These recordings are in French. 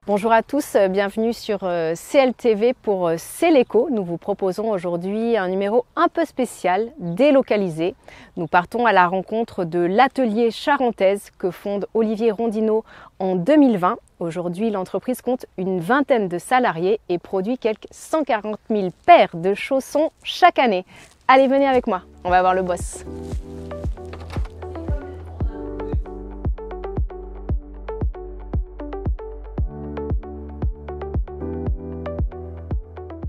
Bonjour à tous, bienvenue sur CLTV pour C'est l'écho. Nous vous proposons aujourd'hui un numéro un peu spécial, délocalisé. Nous partons à la rencontre de l'atelier Charentaise que fonde Olivier Rondineau en 2020. Aujourd'hui, l'entreprise compte une vingtaine de salariés et produit quelques 140 000 paires de chaussons chaque année. Allez, venez avec moi, on va voir le boss.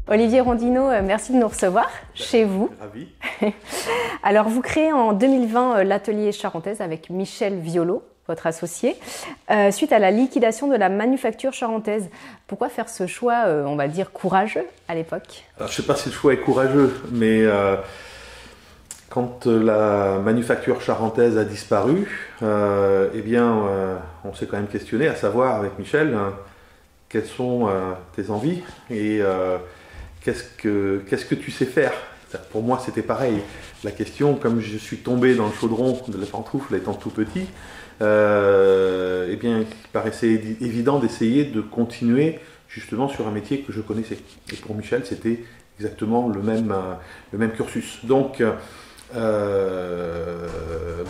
Olivier Rondineau, merci de nous recevoir chez vous. Ravi. Alors, vous créez en 2020 l'atelier Charentaise avec Michel Violo, votre associé, suite à la liquidation de la manufacture charentaise. Pourquoi faire ce choix, on va dire, courageux à l'époque? Alors, je ne sais pas si le choix est courageux, mais quand la manufacture charentaise a disparu, on s'est quand même questionné, à savoir avec Michel, quelles sont tes envies et qu'est-ce que tu sais faire? Pour moi, c'était pareil. La question, comme je suis tombé dans le chaudron de la pantoufle étant tout petit, il paraissait évident d'essayer de continuer justement sur un métier que je connaissais. Et pour Michel, c'était exactement le même cursus. Donc,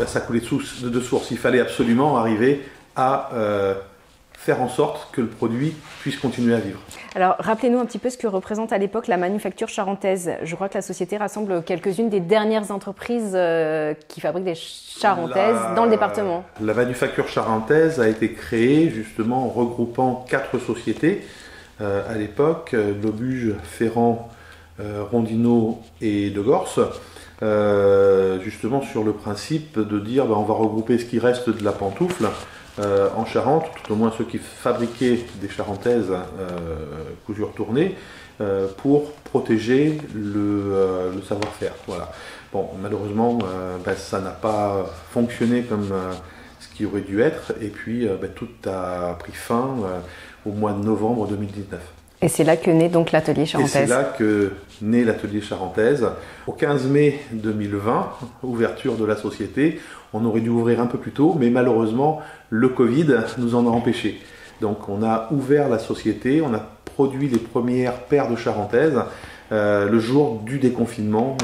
ça coulait de source. Il fallait absolument arriver à faire en sorte que le produit puisse continuer à vivre. Alors, rappelez-nous un petit peu ce que représente à l'époque la manufacture charentaise. Je crois que la société rassemble quelques-unes des dernières entreprises qui fabriquent des charentaises dans le département. La manufacture charentaise a été créée justement en regroupant 4 sociétés. À l'époque, Lobuge, Ferrand, Rondineau et De Gorse. Justement sur le principe de dire on va regrouper ce qui reste de la pantoufle en Charente, tout au moins ceux qui fabriquaient des charentaises cousure tournée, pour protéger le savoir-faire. Voilà. Bon, malheureusement, ça n'a pas fonctionné comme ce qui aurait dû être, et puis tout a pris fin au mois de novembre 2019. Et c'est là que naît donc l'atelier Charentaise. Et c'est là que naît l'atelier Charentaise. Au 15 mai 2020, ouverture de la société, on aurait dû ouvrir un peu plus tôt, mais malheureusement, le Covid nous en a empêchés. Donc on a ouvert la société, on a produit les premières paires de charentaises le jour du déconfinement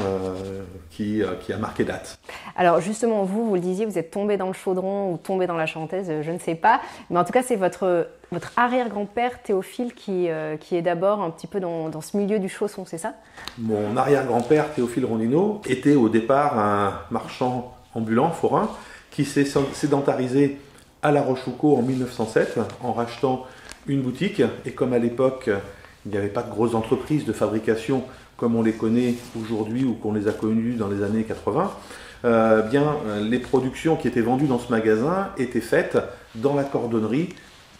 qui a marqué date. Alors justement, vous le disiez, vous êtes tombé dans le chaudron ou tombé dans la charentaise, je ne sais pas. Mais en tout cas, c'est votre arrière-grand-père Théophile qui est d'abord un petit peu dans ce milieu du chausson, c'est ça? Mon arrière-grand-père Théophile Rondineau était au départ un marchand ambulant, forain, qui s'est sédentarisé à La Rochefoucauld en 1907 en rachetant une boutique. Et comme à l'époque, il n'y avait pas de grosses entreprises de fabrication comme on les connaît aujourd'hui ou qu'on les a connues dans les années 80, les productions qui étaient vendues dans ce magasin étaient faites dans la cordonnerie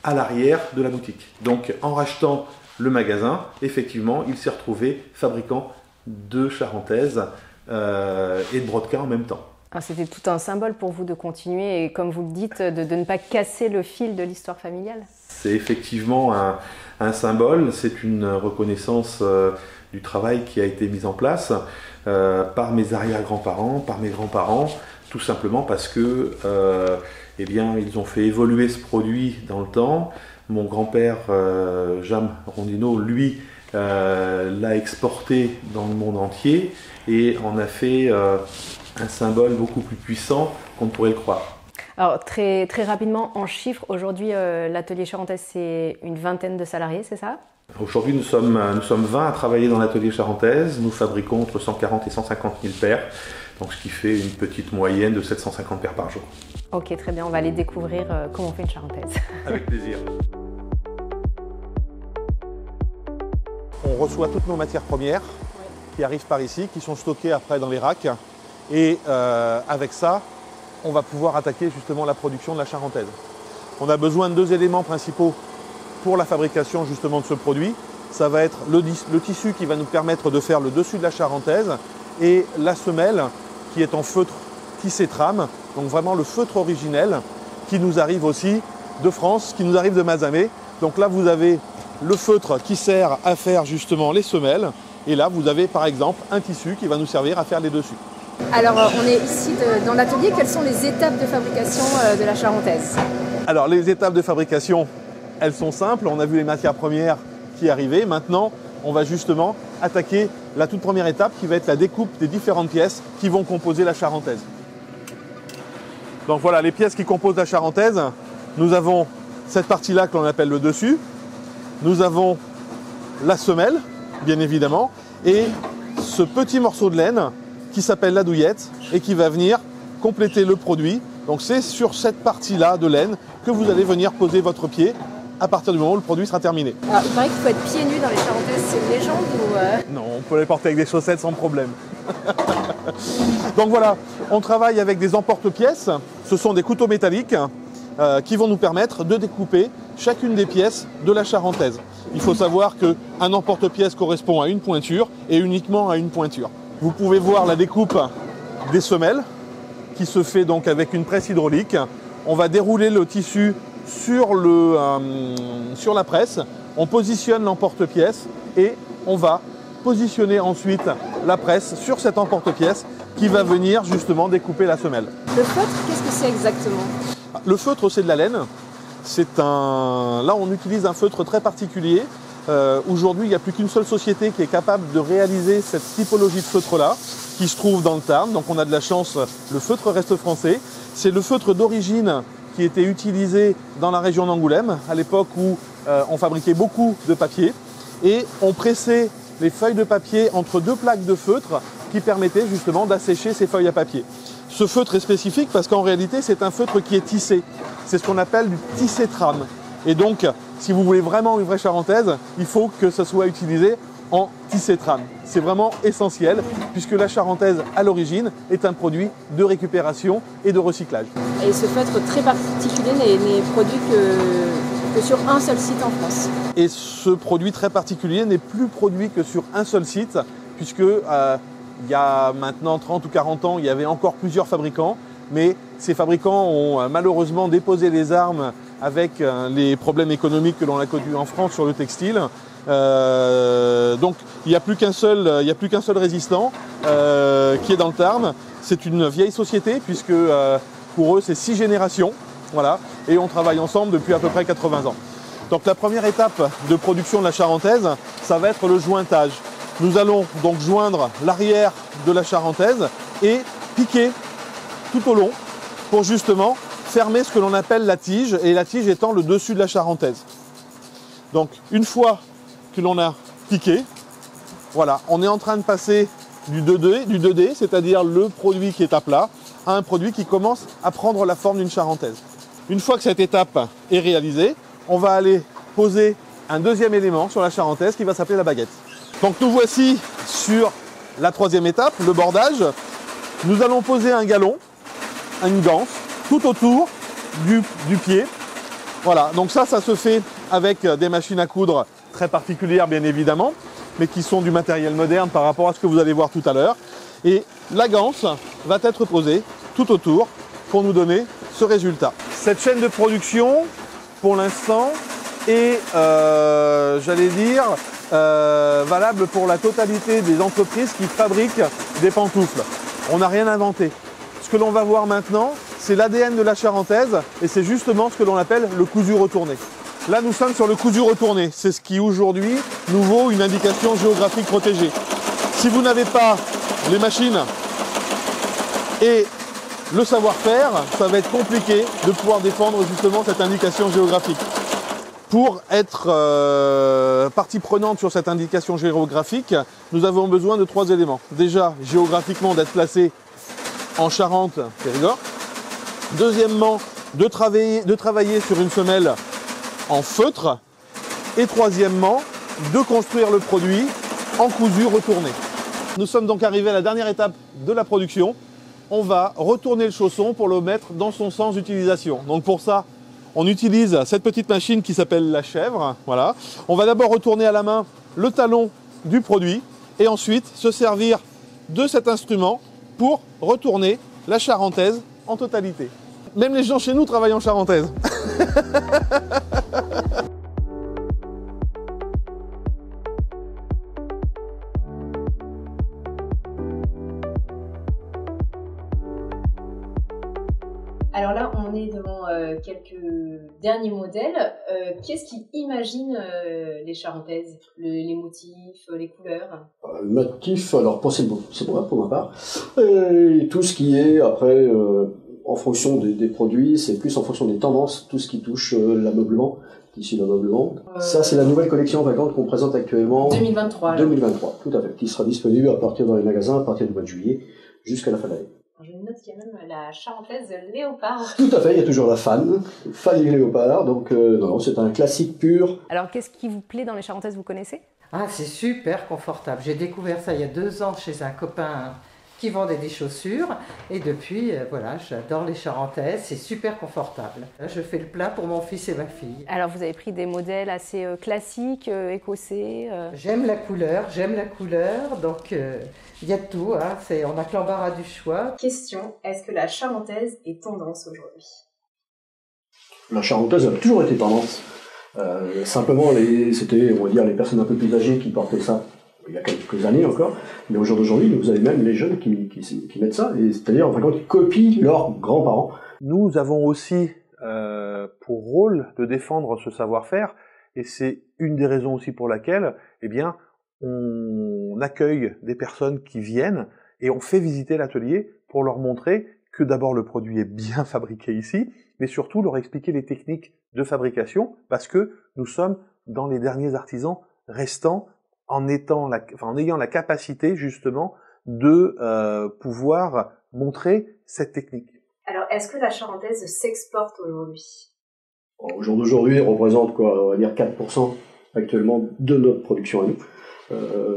à l'arrière de la boutique. Donc en rachetant le magasin, effectivement, il s'est retrouvé fabricant de charentaises et de brodequins en même temps. C'était tout un symbole pour vous de continuer et, comme vous le dites, de ne pas casser le fil de l'histoire familiale. C'est effectivement un symbole, c'est une reconnaissance du travail qui a été mis en place par mes arrière-grands-parents, par mes grands-parents, tout simplement parce que ils ont fait évoluer ce produit dans le temps. Mon grand-père, Jam Rondineau, lui, l'a exporté dans le monde entier et en a fait un symbole beaucoup plus puissant qu'on ne pourrait le croire. Alors très, très rapidement, en chiffres, aujourd'hui l'atelier Charentaise c'est une vingtaine de salariés, c'est ça? Aujourd'hui nous sommes 20 à travailler dans l'atelier Charentaise, nous fabriquons entre 140 et 150 000 paires, donc ce qui fait une petite moyenne de 750 paires par jour. Ok, très bien, on va aller découvrir comment on fait une charentaise. Avec plaisir. On reçoit toutes nos matières premières qui arrivent par ici, qui sont stockées après dans les racks. Et avec ça, on va pouvoir attaquer justement la production de la charentaise. On a besoin de 2 éléments principaux pour la fabrication justement de ce produit. Ça va être le tissu qui va nous permettre de faire le dessus de la charentaise et la semelle qui est en feutre tissé trame. Donc vraiment le feutre originel qui nous arrive aussi de France, qui nous arrive de Mazamet. Donc là vous avez le feutre qui sert à faire justement les semelles. Et là vous avez par exemple un tissu qui va nous servir à faire les dessus. Alors on est ici dans l'atelier, quelles sont les étapes de fabrication de la charentaise? Alors les étapes de fabrication, elles sont simples. On a vu les matières premières qui arrivaient. Maintenant, on va justement attaquer la toute première étape qui va être la découpe des différentes pièces qui vont composer la charentaise. Donc voilà, les pièces qui composent la charentaise. Nous avons cette partie-là que l'on appelle le dessus. Nous avons la semelle, bien évidemment, et ce petit morceau de laine qui s'appelle la douillette et qui va venir compléter le produit. Donc c'est sur cette partie-là de laine que vous allez venir poser votre pied à partir du moment où le produit sera terminé. Alors, il paraît qu'il faut être pieds nus dans les charentaises, c'est une légende ou Non, on peut les porter avec des chaussettes sans problème. Donc voilà, on travaille avec des emporte-pièces. Ce sont des couteaux métalliques qui vont nous permettre de découper chacune des pièces de la charentaise. Il faut savoir qu'un emporte-pièce correspond à une pointure et uniquement à une pointure. Vous pouvez voir la découpe des semelles qui se fait donc avec une presse hydraulique. On va dérouler le tissu sur la presse, on positionne l'emporte-pièce et on va positionner ensuite la presse sur cet emporte-pièce qui va venir justement découper la semelle. Le feutre, qu'est-ce que c'est exactement? Le feutre, c'est de la laine. Là, on utilise un feutre très particulier. Aujourd'hui, il n'y a plus qu'une seule société qui est capable de réaliser cette typologie de feutre-là, qui se trouve dans le Tarn. Donc on a de la chance, le feutre reste français. C'est le feutre d'origine qui était utilisé dans la région d'Angoulême, à l'époque où on fabriquait beaucoup de papier. Et on pressait les feuilles de papier entre deux plaques de feutre qui permettaient justement d'assécher ces feuilles à papier. Ce feutre est spécifique parce qu'en réalité, c'est un feutre qui est tissé. C'est ce qu'on appelle du tissé trame. Et donc, si vous voulez vraiment une vraie charentaise, il faut que ça soit utilisé en tissé trame. C'est vraiment essentiel puisque la charentaise, à l'origine, est un produit de récupération et de recyclage. Et ce feutre très particulier n'est produit que sur un seul site en France. Et ce produit très particulier n'est plus produit que sur un seul site puisque il y a maintenant 30 ou 40 ans, il y avait encore plusieurs fabricants, mais ces fabricants ont malheureusement déposé les armes avec les problèmes économiques que l'on a connus en France sur le textile. Donc il n'y a plus qu'un seul résistant qui est dans le Tarn. C'est une vieille société puisque pour eux c'est 6 générations, voilà, et on travaille ensemble depuis à peu près 80 ans. Donc la première étape de production de la charentaise, ça va être le jointage. Nous allons donc joindre l'arrière de la charentaise et piquer tout au long pour justement fermer ce que l'on appelle la tige, et la tige étant le dessus de la charentaise. Donc une fois que l'on a piqué, voilà, on est en train de passer du 2D, c'est-à-dire le produit qui est à plat, à un produit qui commence à prendre la forme d'une charentaise. Une fois que cette étape est réalisée, on va aller poser un deuxième élément sur la charentaise qui va s'appeler la baguette. Donc nous voici sur la troisième étape, le bordage. Nous allons poser un galon, une ganse, tout autour du pied. Voilà, donc ça se fait avec des machines à coudre très particulières bien évidemment, mais qui sont du matériel moderne par rapport à ce que vous allez voir tout à l'heure. Et la ganse va être posée tout autour pour nous donner ce résultat. Cette chaîne de production, pour l'instant, est, j'allais dire, valable pour la totalité des entreprises qui fabriquent des pantoufles. On n'a rien inventé. Ce que l'on va voir maintenant, c'est l'ADN de la charentaise et c'est justement ce que l'on appelle le cousu retourné. Là, nous sommes sur le cousu retourné. C'est ce qui aujourd'hui nous vaut une indication géographique protégée. Si vous n'avez pas les machines et le savoir-faire, ça va être compliqué de pouvoir défendre justement cette indication géographique. Pour être partie prenante sur cette indication géographique, nous avons besoin de 3 éléments. Déjà, géographiquement, d'être placé en Charente-Périgord. Deuxièmement, de travailler sur une semelle en feutre. Et troisièmement, de construire le produit en cousu retourné. Nous sommes donc arrivés à la dernière étape de la production. On va retourner le chausson pour le mettre dans son sens d'utilisation. Donc pour ça, on utilise cette petite machine qui s'appelle la chèvre. Voilà. On va d'abord retourner à la main le talon du produit et ensuite se servir de cet instrument pour retourner la charentaise en totalité. Même les gens chez nous travaillent en charentaise. Alors là, on est devant quelques derniers modèles. Qu'est-ce qu'ils imaginent les Charentaises? Les motifs, les couleurs? Le motif, alors c'est moi pour ma part. Et tout ce qui est après, en fonction des produits, c'est plus en fonction des tendances, tout ce qui touche l'ameublement, tissu d'ameublement. Ça, c'est la nouvelle collection vacante qu'on présente actuellement. 2023. 2023, tout à fait. Qui sera disponible à partir dans les magasins à partir du mois de juillet jusqu'à la fin de l'année. Je note qu'il y a même la charentaise léopard. Tout à fait, il y a toujours la fan léopard, donc non, c'est un classique pur. Alors qu'est-ce qui vous plaît dans les charentaises, vous connaissez? Ah, c'est super confortable. J'ai découvert ça il y a 2 ans chez un copain qui vendait des chaussures. Et depuis, voilà, j'adore les charentaises. C'est super confortable. Je fais le plein pour mon fils et ma fille. Alors vous avez pris des modèles assez classiques, écossais. J'aime la couleur. Donc il y a de tout. Hein. On n'a que l'embarras du choix. Question, est-ce que la charentaise est tendance aujourd'hui? La charentaise a toujours été tendance. Simplement, c'était, on va dire, les personnes un peu plus âgées qui portaient ça il y a quelques années encore. Mais au jour d'aujourd'hui, vous avez même les jeunes qui mettent ça, et c'est-à-dire, en fin de compte, qui copient leurs grands-parents. Nous avons aussi pour rôle de défendre ce savoir-faire, et c'est une des raisons aussi pour laquelle, eh bien, on accueille des personnes qui viennent et on fait visiter l'atelier pour leur montrer que d'abord le produit est bien fabriqué ici, mais surtout leur expliquer les techniques de fabrication, parce que nous sommes dans les derniers artisans restants en ayant la capacité justement de pouvoir montrer cette technique. Alors, est-ce que la charentaise s'exporte aujourd'hui? Au jour d'aujourd'hui, elle représente quoi, on va dire 4% actuellement de notre production à nous.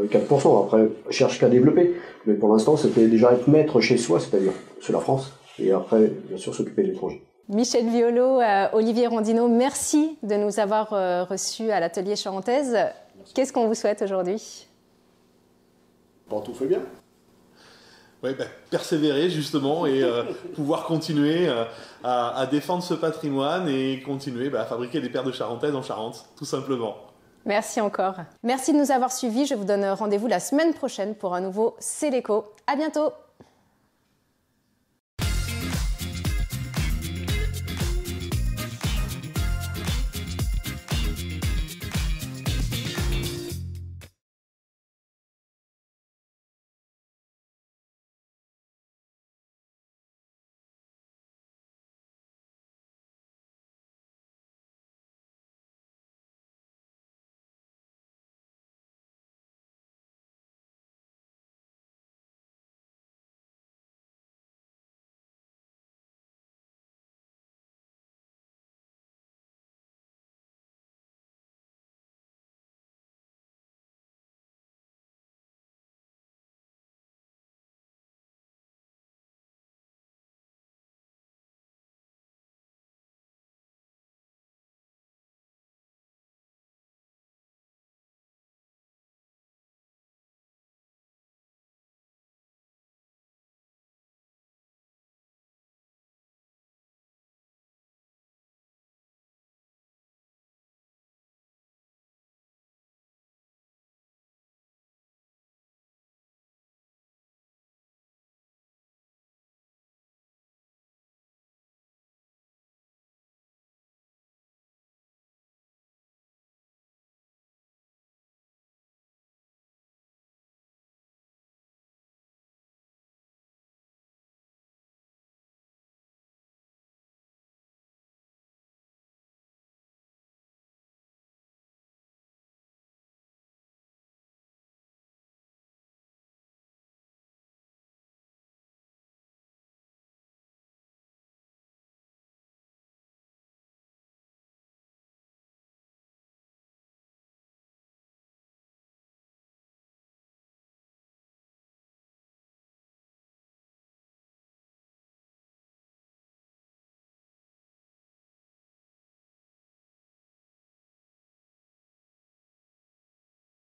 4%, après, cherche qu'à développer. Mais pour l'instant, c'était déjà être maître chez soi, c'est-à-dire sur la France, et après, bien sûr, s'occuper de l'étranger. Michel Violo, Olivier Rondineau, merci de nous avoir reçus à l'atelier Charentaise. Qu'est-ce qu'on vous souhaite aujourd'hui? Bon, tout fait bien. Oui, persévérer justement et pouvoir continuer à défendre ce patrimoine et continuer à fabriquer des paires de charentaises en Charente, tout simplement. Merci encore. Merci de nous avoir suivis. Je vous donne rendez-vous la semaine prochaine pour un nouveau C'est l'écho. À bientôt.